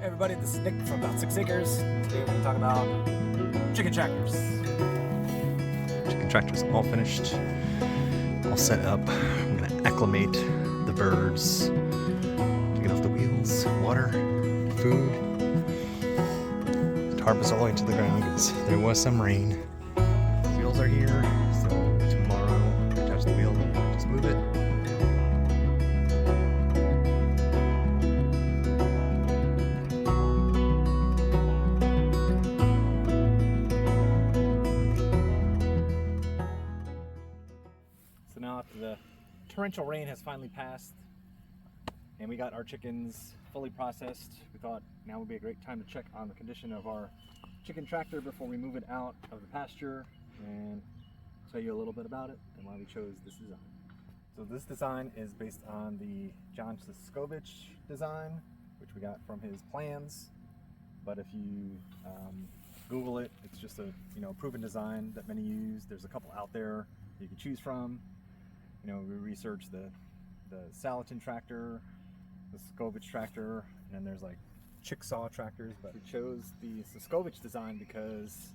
Hey everybody, this is Nick from About 6 Acres. Today we're going to talk about chicken tractors. Chicken tractor's all finished, all set up. I'm going to acclimate the birds, take it off the wheels, water, food. The tarp is all the way to the ground because there was some rain. The wheels are here, so tomorrow I touch the wheel, just move it. So now after the torrential rain has finally passed and we got our chickens fully processed, we thought now would be a great time to check on the condition of our chicken tractor before we move it out of the pasture and tell you a little bit about it and why we chose this design. So this design is based on the John Siskovich design, which we got from his plans. But if you Google it, it's just a proven design that many use. There's a couple out there you can choose from. We researched the Salatin tractor, the Siskovich tractor, and there's like Chicksaw tractors, but we chose the Siskovich design because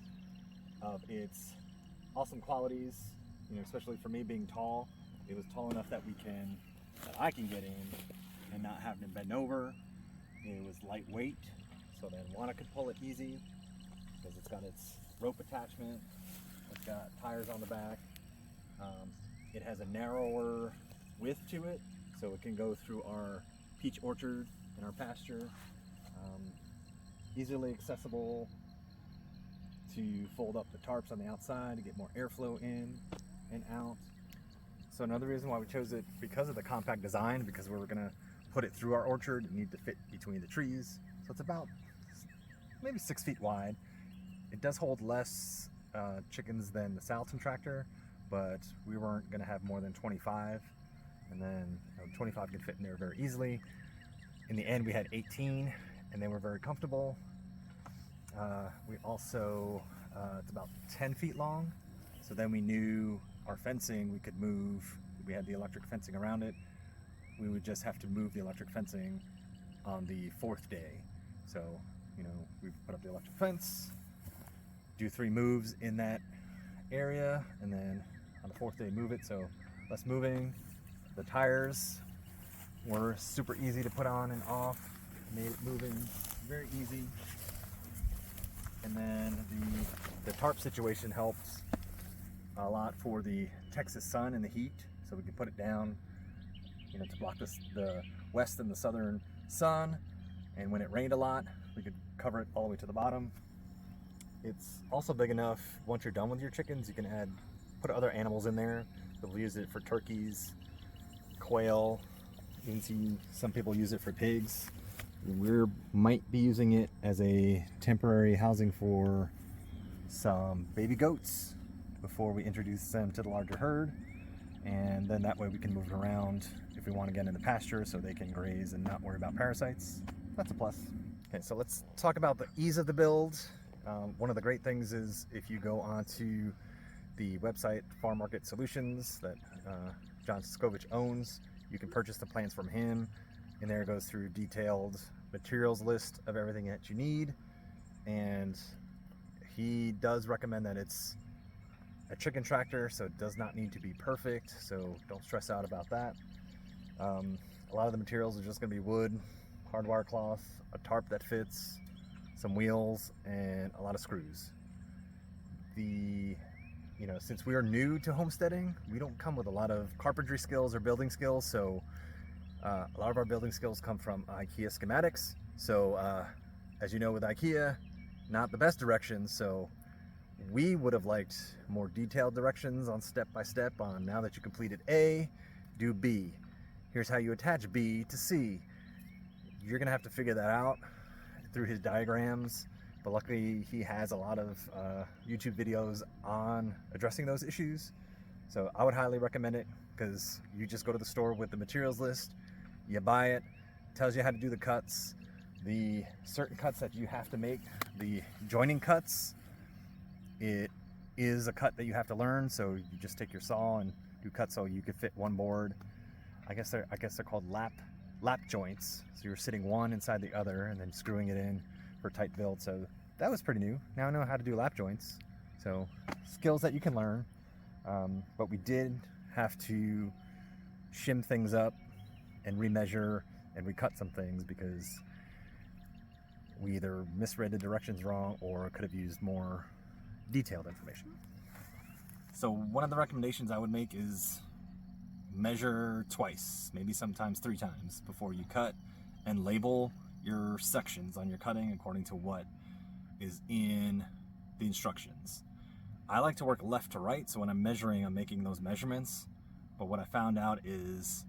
of its awesome qualities. Especially for me being tall, it was tall enough that I can get in and not having to bend over. It was lightweight, so then Juana could pull it easy because it's got its rope attachment. It's got tires on the back. It has a narrower width to it, so it can go through our peach orchard and our pasture. Easily accessible to fold up the tarps on the outside to get more airflow in and out. So another reason why we chose it, because of the compact design, because we were going to put it through our orchard, it needed to fit between the trees. So it's about maybe 6 feet wide. It does hold less chickens than the Salatin tractor, but we weren't going to have more than 25, and then 25 could fit in there very easily. In the end, we had 18, and they were very comfortable. We also, it's about 10 feet long, so then we knew our fencing we could move. We had the electric fencing around it. We would just have to move the electric fencing on the 4th day. So, we put up the electric fence, do 3 moves in that area, and then on the 4th day move it, so less moving. The tires were super easy to put on and off, made it moving very easy. And then the tarp situation helped a lot for the Texas sun and the heat, so we could put it down to block the west and the southern sun, and when it rained a lot we could cover it all the way to the bottom. It's also big enough, once you're done with your chickens, you can put other animals in there. They'll use it for turkeys, quail, you can see some people use it for pigs. We might be using it as a temporary housing for some baby goats before we introduce them to the larger herd, and then that way we can move it around if we want to get in the pasture so they can graze and not worry about parasites. That's a plus. Okay, so let's talk about the ease of the build. One of the great things is if you go onto the website Farm Market Solutions that John Siskovich owns, you can purchase the plans from him, and there it goes through detailed materials list of everything that you need. And he does recommend that it's a chicken tractor, so it does not need to be perfect, so don't stress out about that. A lot of the materials are just going to be wood, hardwire cloth, a tarp that fits, some wheels, and a lot of screws. Since we are new to homesteading, we don't come with a lot of carpentry skills or building skills, so a lot of our building skills come from IKEA schematics. So as you know, with IKEA, not the best directions, so we would have liked more detailed directions on step by step on, now that you completed A, do B. Here's how you attach B to C. You're gonna have to figure that out through his diagrams, but luckily he has a lot of YouTube videos on addressing those issues. So I would highly recommend it, because you just go to the store with the materials list, you buy it, tells you how to do the cuts, the certain cuts that you have to make, the joining cuts. It is a cut that you have to learn, so you just take your saw and do cuts so you could fit one board. I guess they're called lap lap joints. So you were sitting one inside the other and then screwing it in for tight build. So that was pretty new. Now I know how to do lap joints. So skills that you can learn. But we did have to shim things up and remeasure and recut some things because we either misread the directions wrong or could have used more detailed information. So one of the recommendations I would make is measure twice, maybe sometimes 3 times before you cut, and label your sections on your cutting according to what is in the instructions. I like to work left to right, so when I'm measuring, I'm making those measurements. But what I found out is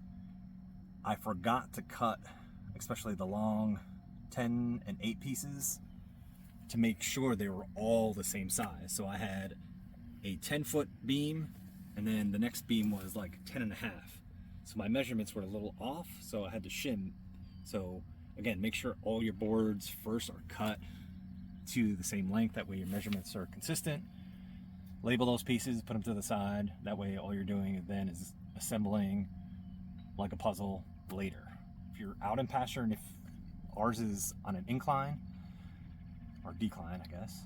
I forgot to cut, especially the long 10 and 8 pieces, to make sure they were all the same size. So I had a 10-foot beam, and then the next beam was like 10 and a half. So my measurements were a little off, so I had to shim. So again, make sure all your boards first are cut to the same length. That way your measurements are consistent. Label those pieces, put them to the side. That way all you're doing then is assembling like a puzzle later. If you're out in pasture, and if ours is on an incline or decline, I guess,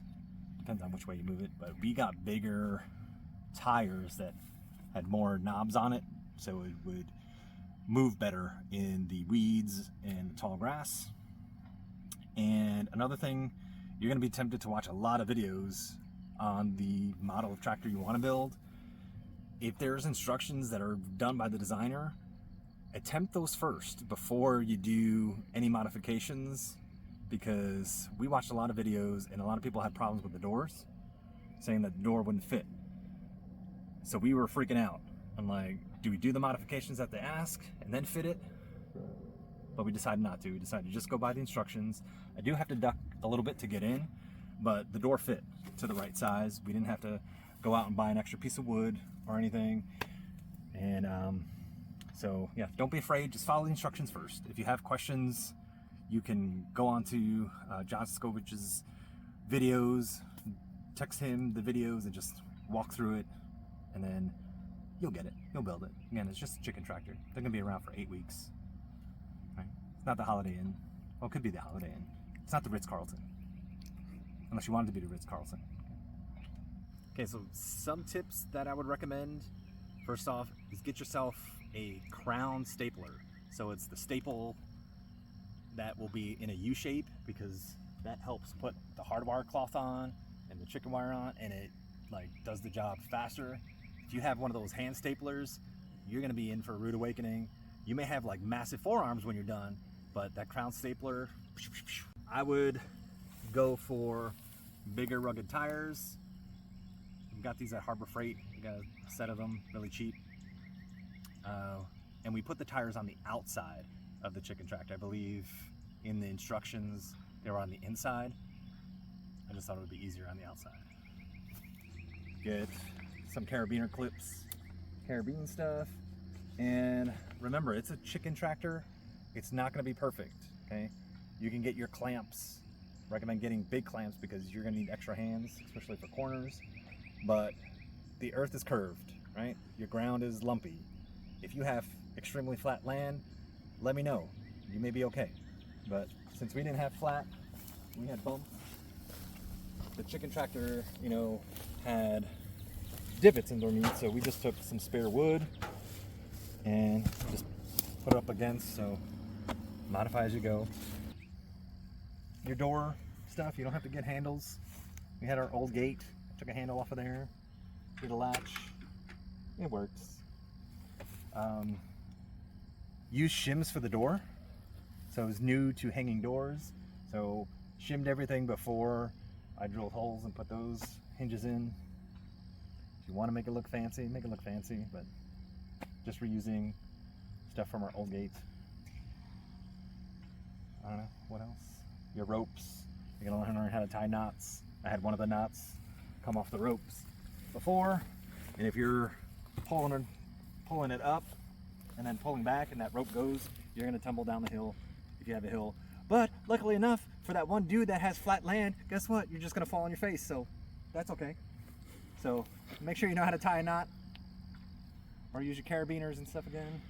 depends on which way you move it, but we got bigger tires that had more knobs on it, so it would move better in the weeds and the tall grass. And another thing, you're going to be tempted to watch a lot of videos on the model of tractor you want to build. If there's instructions that are done by the designer, attempt those first before you do any modifications, because we watched a lot of videos and a lot of people had problems with the doors, saying that the door wouldn't fit. So we were freaking out. I'm like, do we do the modifications that they ask and then fit it? But we decided not to. We decided to just go by the instructions. I do have to duck a little bit to get in, but the door fit to the right size. We didn't have to go out and buy an extra piece of wood or anything. And so yeah, don't be afraid, just follow the instructions first. If you have questions, you can go on to John Skovich's videos, text him the videos and just walk through it, and then you'll get it, you'll build it. Again, it's just a chicken tractor. They're gonna be around for 8 weeks. Right? It's not the Holiday Inn. Well, it could be the Holiday Inn. It's not the Ritz-Carlton. Unless you want it to be the Ritz-Carlton. Okay, so some tips that I would recommend, first off, is get yourself a crown stapler. So it's the staple that will be in a U shape, because that helps put the hardwire cloth on and the chicken wire on, and it like does the job faster. If you have one of those hand staplers, you're gonna be in for a rude awakening. You may have like massive forearms when you're done, but that crown stapler, I would go for bigger rugged tires. We got these at Harbor Freight. We got a set of them, really cheap. And we put the tires on the outside of the chicken tractor. I believe in the instructions they were on the inside. I just thought it would be easier on the outside. Get some carabiner clips, carabine stuff, and remember, it's a chicken tractor. It's not going to be perfect. Okay, you can get your clamps. Recommend getting big clamps because you're going to need extra hands, especially for corners. But the earth is curved, right? Your ground is lumpy. If you have extremely flat land, let me know. You may be okay. But since we didn't have flat, we had bumps. The chicken tractor, you know, had divots underneath, so we just took some spare wood and just put it up against, so modify as you go. Your door stuff, you don't have to get handles. We had our old gate, took a handle off of there, did a latch. It works. Use shims for the door. So it's new to hanging doors. So shimmed everything before I drilled holes and put those hinges in. If you want to make it look fancy, make it look fancy, but just reusing stuff from our old gate. I don't know, what else? Your ropes. You're gonna learn how to tie knots. I had one of the knots come off the ropes before, and if you're pulling it up and then pulling back and that rope goes, you're gonna tumble down the hill if you have a hill. But luckily enough, for that one dude that has flat land, guess what? You're just gonna fall on your face, so that's okay. So make sure you know how to tie a knot, or use your carabiners and stuff again.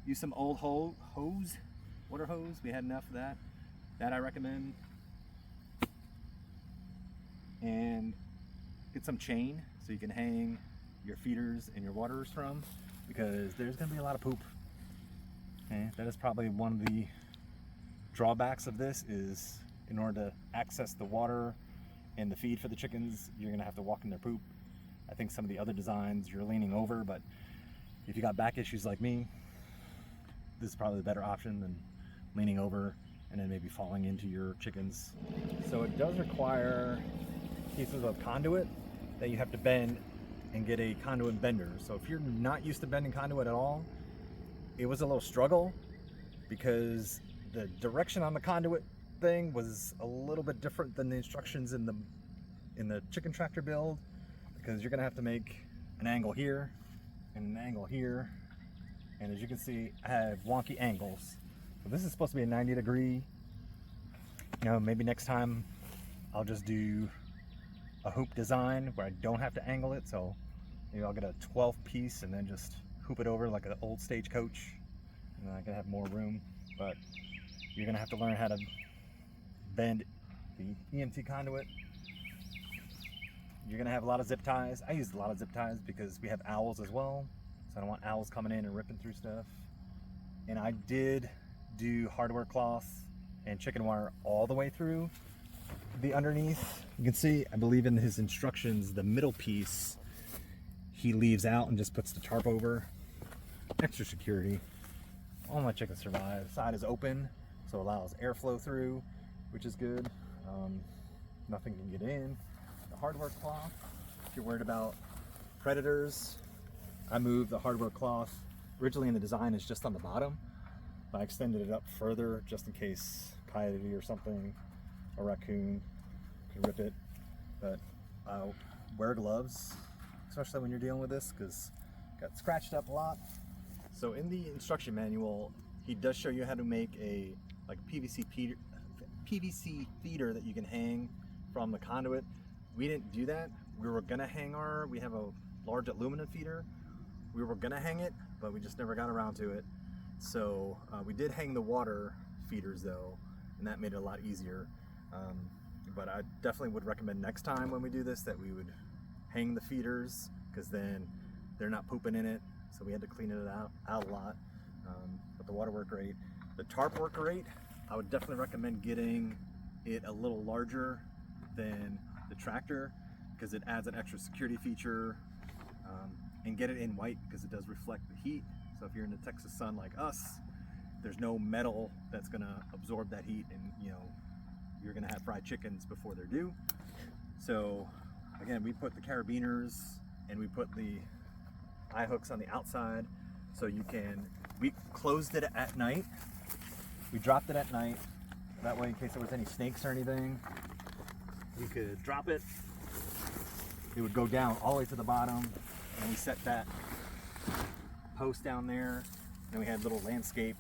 use some old hose, water hose. We had enough of that. That I recommend. And get some chain so you can hang your feeders and your waterers from, because there's going to be a lot of poop. Okay, that is probably one of the drawbacks of this, is in order to access the water and the feed for the chickens, you're going to have to walk in their poop. I think some of the other designs you're leaning over, but if you got back issues like me, this is probably the better option than leaning over and then maybe falling into your chickens. So it does require pieces of conduit that you have to bend and get a conduit bender. So if you're not used to bending conduit at all, it was a little struggle because the direction on the conduit thing was a little bit different than the instructions in the chicken tractor build, because you're gonna have to make an angle here and an angle here, and as you can see, I have wonky angles. So this is supposed to be a 90-degree. You know, maybe next time I'll just do a hoop design where I don't have to angle it. So maybe I'll get a 12 piece and then just hoop it over like an old stagecoach, and then I can have more room. But you're gonna have to learn how to bend the EMT conduit. You're gonna have a lot of zip ties. I use a lot of zip ties because we have owls as well, so I don't want owls coming in and ripping through stuff. And I did do hardware cloth and chicken wire all the way through the underneath. You can see, I believe in his instructions, the middle piece he leaves out and just puts the tarp over. Extra security. All my chickens survive. The side is open, so it allows airflow through, which is good. Nothing can get in. The hardware cloth, if you're worried about predators, I moved the hardware cloth. Originally in the design is just on the bottom. I extended it up further just in case coyote or something, a raccoon, could rip it. But wear gloves, especially when you're dealing with this, because it got scratched up a lot. So in the instruction manual, he does show you how to make a PVC feeder that you can hang from the conduit. We didn't do that. We were gonna hang we have a large aluminum feeder. We were gonna hang it, but we just never got around to it. So we did hang the water feeders though, and that made it a lot easier. But I definitely would recommend next time when we do this that we would hang the feeders, because then they're not pooping in it. So we had to clean it out a lot. But the water worked great. The tarp worked great. I would definitely recommend getting it a little larger than the tractor, because it adds an extra security feature, and get it in white because it does reflect the heat. So if you're in the Texas sun like us, there's no metal that's gonna absorb that heat, and you know, you're gonna have fried chickens before they're due. So again, we put the carabiners and we put the eye hooks on the outside, so we closed it at night. We dropped it at night. That way, in case there was any snakes or anything, you could drop it. It would go down all the way to the bottom, and we set that post down there. Then we had little landscape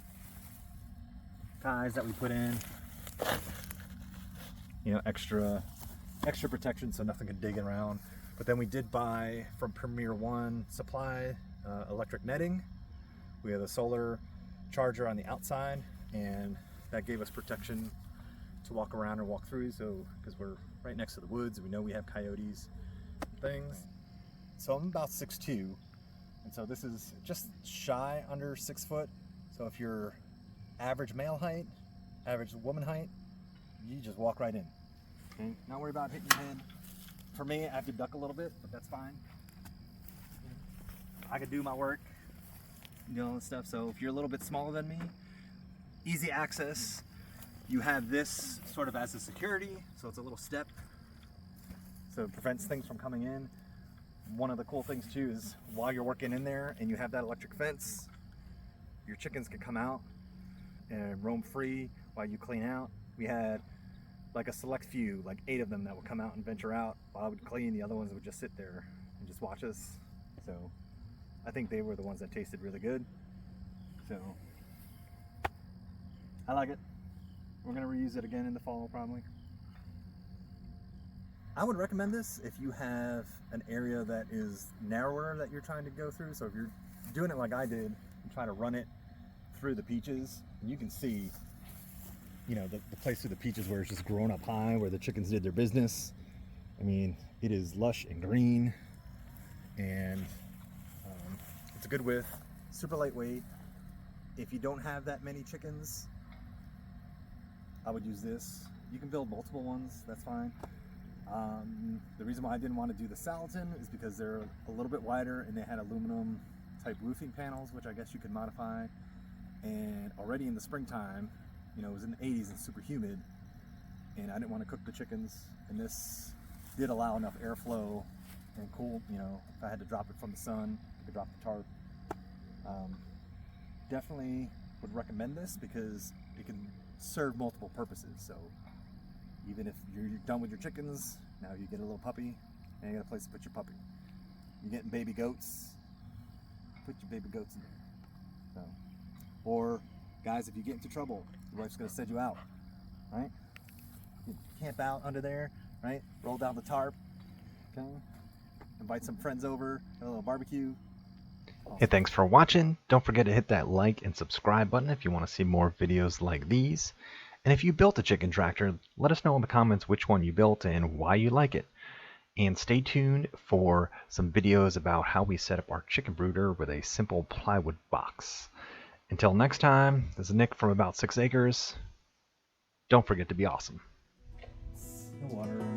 ties that we put in. You know, extra protection so nothing could dig around. But then we did buy from Premier One Supply electric netting. We have a solar charger on the outside, and that gave us protection to walk around or walk through. So because we're right next to the woods, we know we have coyotes, things. So I'm about 6'2", and so this is just shy under 6 foot. So if you're average male height, average woman height, you just walk right in. Okay? Not worry about hitting your head. For me, I have to duck a little bit, but that's fine. I could do my work, you know, and stuff. So if you're a little bit smaller than me, easy access. You have this sort of as a security, so it's a little step, so it prevents things from coming in. One of the cool things too is while you're working in there and you have that electric fence, your chickens can come out and roam free while you clean out. We had like a select few, like 8 of them, that would come out and venture out while I would clean. The other ones would just sit there and just watch us. So I think they were the ones that tasted really good. So I like it. We're gonna reuse it again in the fall probably. I would recommend this if you have an area that is narrower that you're trying to go through. So if you're doing it like I did and try to run it through the peaches, and you can see, you know, the place through the peaches where it's just grown up high, where the chickens did their business. I mean, it is lush and green, and it's a good width, super lightweight. If you don't have that many chickens, I would use this. You can build multiple ones, that's fine. The reason why I didn't want to do the Salatin is because they're a little bit wider and they had aluminum type roofing panels, which I guess you could modify. And already in the springtime, you know, it was in the 80s and super humid, and I didn't want to cook the chickens, and this did allow enough airflow and cool, you know, if I had to drop it from the sun, I could drop the tarp. Definitely would recommend this because it can serve multiple purposes. So even if you're done with your chickens, now you get a little puppy and you got a place to put your puppy. You're getting baby goats, put your baby goats in there. So, or guys, if you get into trouble, your wife's gonna send you out, right? You camp out under there, right? Roll down the tarp, okay? Invite some friends over, have a little barbecue. Awesome. Hey, thanks for watching. Don't forget to hit that like and subscribe button if you want to see more videos like these. And if you built a chicken tractor, let us know in the comments which one you built and why you like it. And stay tuned for some videos about how we set up our chicken brooder with a simple plywood box. Until next time, this is Nick from About 6 Acres. Don't forget to be awesome. No water.